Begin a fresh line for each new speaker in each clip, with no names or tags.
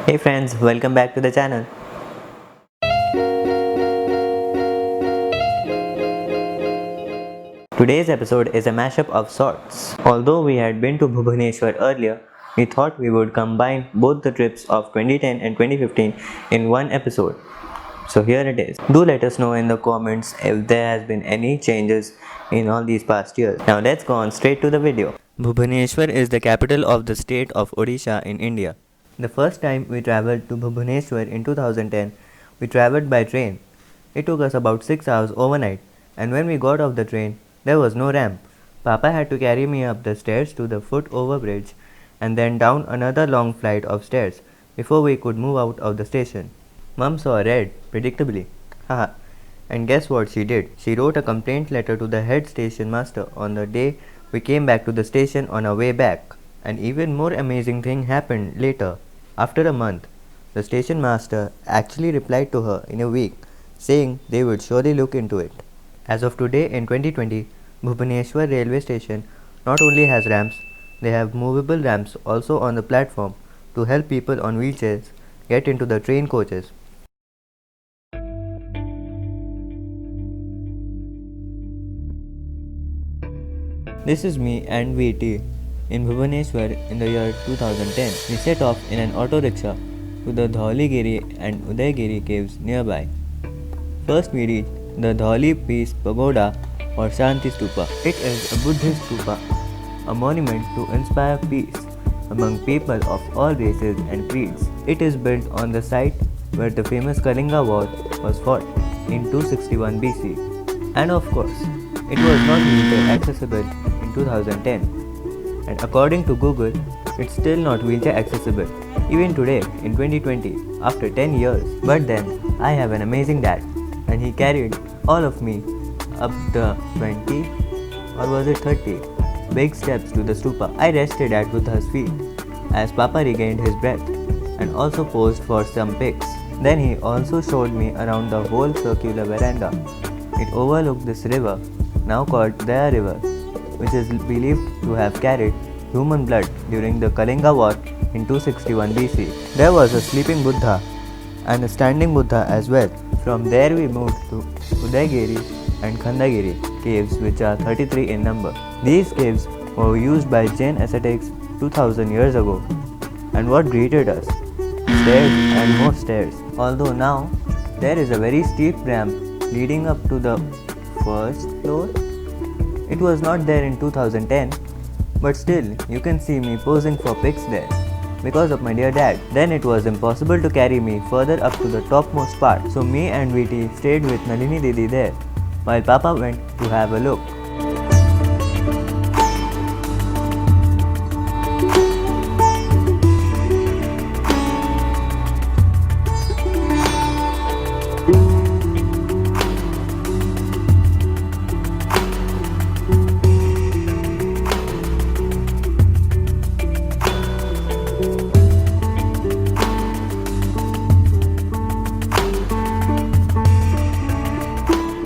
Hey friends, welcome back to the channel. Today's episode is a mashup of sorts. Although we had been to Bhubaneswar earlier, we thought we would combine both the trips of 2010 and 2015 in one episode. So here it is. Do let us know in the comments if there has been any changes in all these past years. Now let's go on straight to the video. Bhubaneswar is the capital of the state of Odisha in India. The first time we travelled to Bhubaneswar in 2010, we travelled by train. It took us about 6 hours overnight, and when we got off the train, there was no ramp. Papa had to carry me up the stairs to the foot overbridge and then down another long flight of stairs before we could move out of the station. Mum saw red, predictably. Haha. And guess what she did? She wrote a complaint letter to the head station master on the day we came back to the station on our way back. An even more amazing thing happened later. After a month, the station master actually replied to her in a week, saying they would surely look into it. As of today in 2020, Bhubaneswar railway station not only has ramps, they have movable ramps also on the platform to help people on wheelchairs get into the train coaches. This is me and VT in Bhubaneswar in the year 2010. We set off in an auto rickshaw to the Dhauligiri and Udaygiri caves nearby. First we reached the Dhauli Peace Pagoda or Shanti Stupa. It is a Buddhist stupa, a monument to inspire peace among people of all races and creeds. It is built on the site where the famous Kalinga War was fought in 261 BC. And of course, it was not wheelchair accessible in 2010. And according to Google, it's still not wheelchair accessible even today in 2020 after 10 years. But then I have an amazing dad, and he carried all of me up the 20 or was it 30 big steps to the stupa. I rested at Buddha's feet as Papa regained his breath and also posed for some pics. Then he also showed me around the whole circular veranda. It overlooked this river, now called Daya River, which is believed to have carried human blood during the Kalinga War in 261 BC. There was a sleeping Buddha and a standing Buddha as well. From there we moved to Udaygiri and Khandagiri caves, which are 33 in number. These caves were used by Jain ascetics 2000 years ago. And what greeted us? Stairs and more stairs. Although now there is a very steep ramp leading up to the first floor. It was not there in 2010, but still you can see me posing for pics there because of my dear dad. Then it was impossible to carry me further up to the topmost part, so me and VT stayed with Nalini Didi there while Papa went to have a look.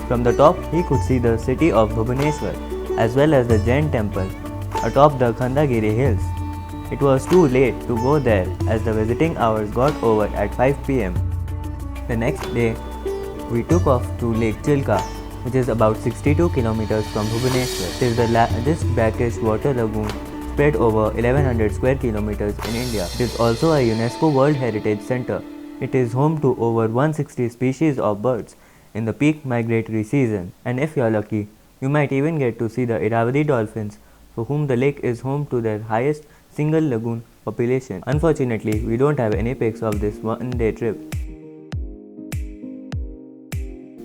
From the top, he could see the city of Bhubaneswar as well as the Jain temple atop the Khandagiri hills. It was too late to go there as the visiting hours got over at 5 pm. The next day, we took off to Lake Chilka, which is about 62 kilometers from Bhubaneswar. It is the largest brackish water lagoon spread over 1100 square kilometers in India. It is also a UNESCO World Heritage Center. It is home to over 160 species of birds in the peak migratory season, and if you're lucky, you might even get to see the Irrawaddy dolphins, for whom the lake is home to their highest single lagoon population. Unfortunately, we don't have any pics of this one-day trip.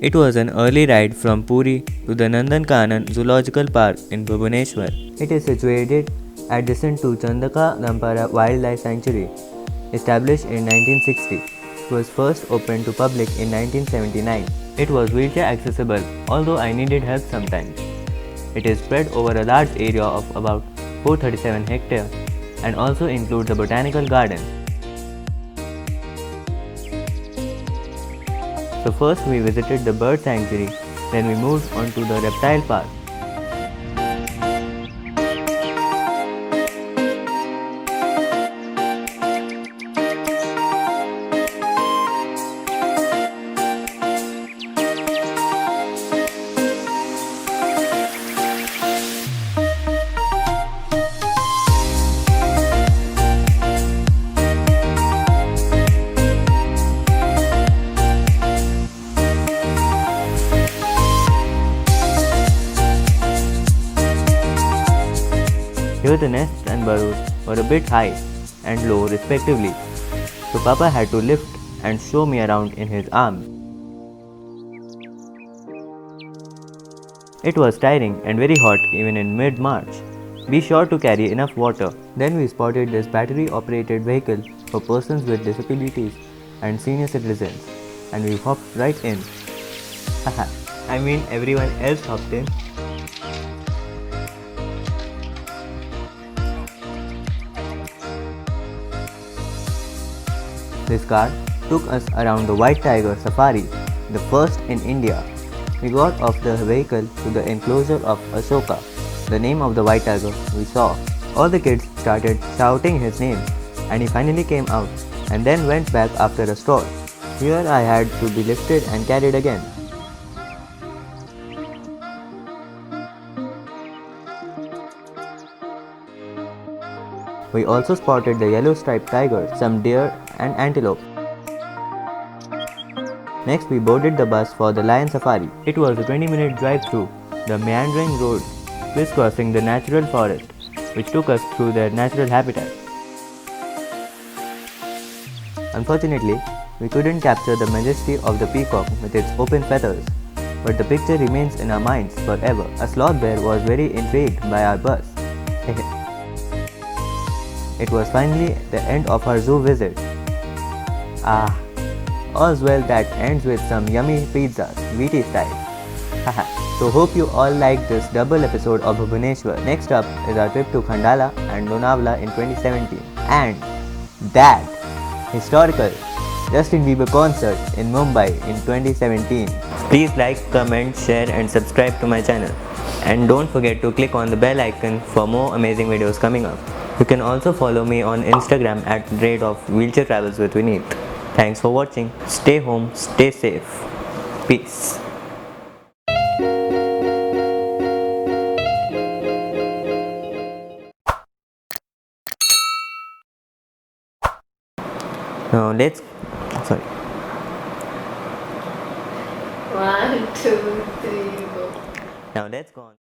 It was an early ride from Puri to the Nandankanan Zoological Park in Bhubaneswar. It is situated adjacent to Chandaka Dampara Wildlife Sanctuary, established in 1960. It was first opened to public in 1979. It was wheelchair accessible, although I needed help sometimes. It is spread over a large area of about 437 hectares and also includes a botanical garden. So first we visited the bird sanctuary, then we moved on to the reptile park. although the nests and burrows were a bit high and low respectively, so Papa had to lift and show me around in his arms. It was tiring and very hot even in mid-March. Be sure to carry enough water. Then we spotted this battery-operated vehicle for persons with disabilities and senior citizens, and we hopped right in. Haha, I mean everyone else hopped in. This car took us around the White Tiger Safari, the first in India. We got off the vehicle to the enclosure of Ashoka, the name of the white tiger we saw. All the kids started shouting his name, and he finally came out and then went back after a stall. Here I had to be lifted and carried again. We also spotted the yellow striped tiger, some deer and antelope. Next we boarded the bus for the lion safari. It was a 20-minute drive through the meandering road, crisscrossing the natural forest, which took us through their natural habitat. Unfortunately, we couldn't capture the majesty of the peacock with its open feathers, but the picture remains in our minds forever. A sloth bear was very intrigued by our bus. It was finally the end of our zoo visit. All's well that ends with some yummy pizzas, VT style. So hope you all liked this double episode of Bhubaneswar. Next up is our trip to Khandala and Lonavala in 2017. And that historical Justin Bieber concert in Mumbai in 2017. Please like, comment, share and subscribe to my channel. And don't forget to click on the bell icon for more amazing videos coming up. You can also follow me on Instagram at @wheelchairtravelswithvineet. Thanks for watching. Stay home, stay safe. Peace. Now let's sorry.
1, 2, 3, go.
Now let's go on.